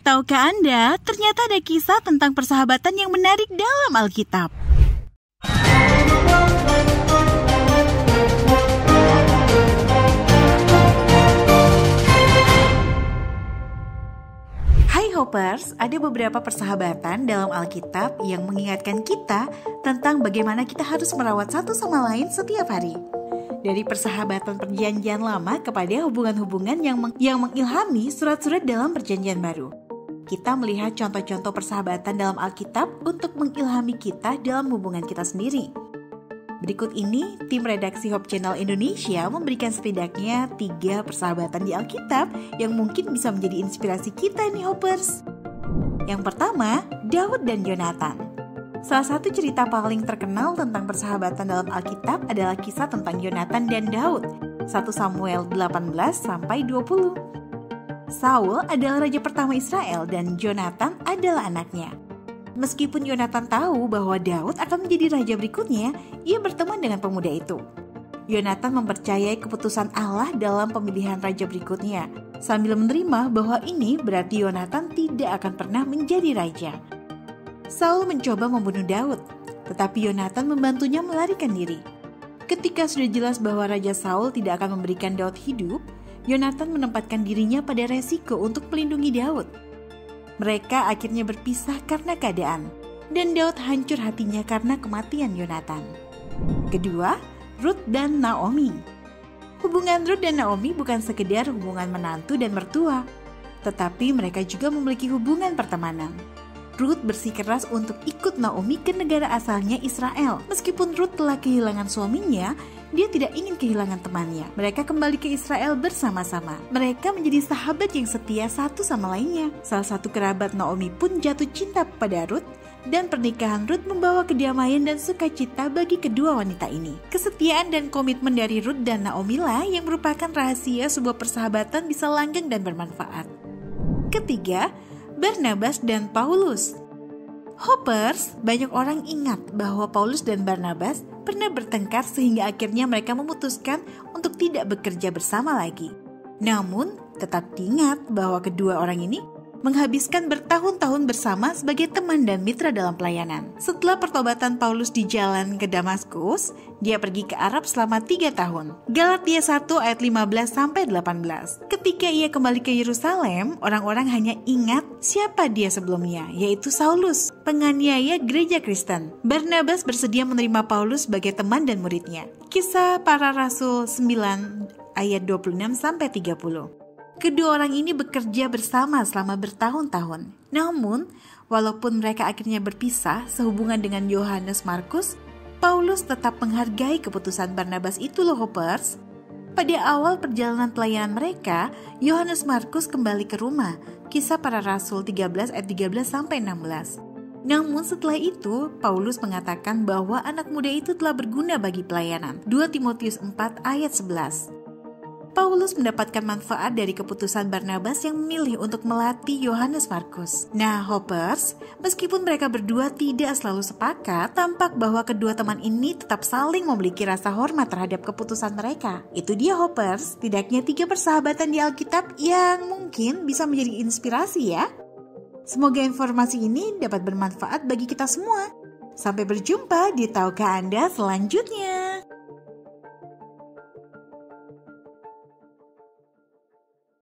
Tahukah Anda, ternyata ada kisah tentang persahabatan yang menarik dalam Alkitab. Hai Hoppers, ada beberapa persahabatan dalam Alkitab yang mengingatkan kita tentang bagaimana kita harus merawat satu sama lain setiap hari. Dari persahabatan Perjanjian Lama kepada hubungan-hubungan yang mengilhami surat-surat dalam Perjanjian Baru. Kita melihat contoh-contoh persahabatan dalam Alkitab untuk mengilhami kita dalam hubungan kita sendiri. Berikut ini, tim redaksi Hope Channel Indonesia memberikan setidaknya 3 persahabatan di Alkitab yang mungkin bisa menjadi inspirasi kita nih Hoppers. Yang pertama, Daud dan Yonatan. Salah satu cerita paling terkenal tentang persahabatan dalam Alkitab adalah kisah tentang Yonatan dan Daud, 1 Samuel 18-20. Saul adalah raja pertama Israel dan Yonatan adalah anaknya. Meskipun Yonatan tahu bahwa Daud akan menjadi raja berikutnya, ia berteman dengan pemuda itu. Yonatan mempercayai keputusan Allah dalam pemilihan raja berikutnya, sambil menerima bahwa ini berarti Yonatan tidak akan pernah menjadi raja. Saul mencoba membunuh Daud, tetapi Yonatan membantunya melarikan diri. Ketika sudah jelas bahwa Raja Saul tidak akan memberikan Daud hidup, Yonatan menempatkan dirinya pada resiko untuk melindungi Daud. Mereka akhirnya berpisah karena keadaan, dan Daud hancur hatinya karena kematian Yonatan. Kedua, Ruth dan Naomi. Hubungan Ruth dan Naomi bukan sekedar hubungan menantu dan mertua, tetapi mereka juga memiliki hubungan pertemanan. Ruth bersikeras untuk ikut Naomi ke negara asalnya Israel. Meskipun Ruth telah kehilangan suaminya, dia tidak ingin kehilangan temannya. Mereka kembali ke Israel bersama-sama. Mereka menjadi sahabat yang setia satu sama lainnya. Salah satu kerabat Naomi pun jatuh cinta pada Ruth, dan pernikahan Ruth membawa kedamaian dan sukacita bagi kedua wanita ini. Kesetiaan dan komitmen dari Ruth dan Naomi lah yang merupakan rahasia sebuah persahabatan bisa langgeng dan bermanfaat. Ketiga, Barnabas dan Paulus. Hoppers, banyak orang ingat bahwa Paulus dan Barnabas pernah bertengkar sehingga akhirnya mereka memutuskan untuk tidak bekerja bersama lagi. Namun, tetap diingat bahwa kedua orang ini menghabiskan bertahun-tahun bersama sebagai teman dan mitra dalam pelayanan. Setelah pertobatan Paulus di jalan ke Damaskus, dia pergi ke Arab selama 3 tahun. Galatia 1 ayat 15-18. Ketika ia kembali ke Yerusalem, orang-orang hanya ingat siapa dia sebelumnya, yaitu Saulus, penganiaya gereja Kristen. Barnabas bersedia menerima Paulus sebagai teman dan muridnya. Kisah Para Rasul 9 ayat 26-30. Kedua orang ini bekerja bersama selama bertahun-tahun. Namun, walaupun mereka akhirnya berpisah sehubungan dengan Yohanes Markus, Paulus tetap menghargai keputusan Barnabas itu loh Hoppers. Pada awal perjalanan pelayanan mereka, Yohanes Markus kembali ke rumah. Kisah Para Rasul 13 ayat 13-16. Namun setelah itu, Paulus mengatakan bahwa anak muda itu telah berguna bagi pelayanan. 2 Timotius 4 ayat 11. Paulus mendapatkan manfaat dari keputusan Barnabas yang memilih untuk melatih Yohanes Markus. Nah, Hoppers, meskipun mereka berdua tidak selalu sepakat, tampak bahwa kedua teman ini tetap saling memiliki rasa hormat terhadap keputusan mereka. Itu dia Hoppers, tidaknya 3 persahabatan di Alkitab yang mungkin bisa menjadi inspirasi ya. Semoga informasi ini dapat bermanfaat bagi kita semua. Sampai berjumpa di Tahukah Anda selanjutnya.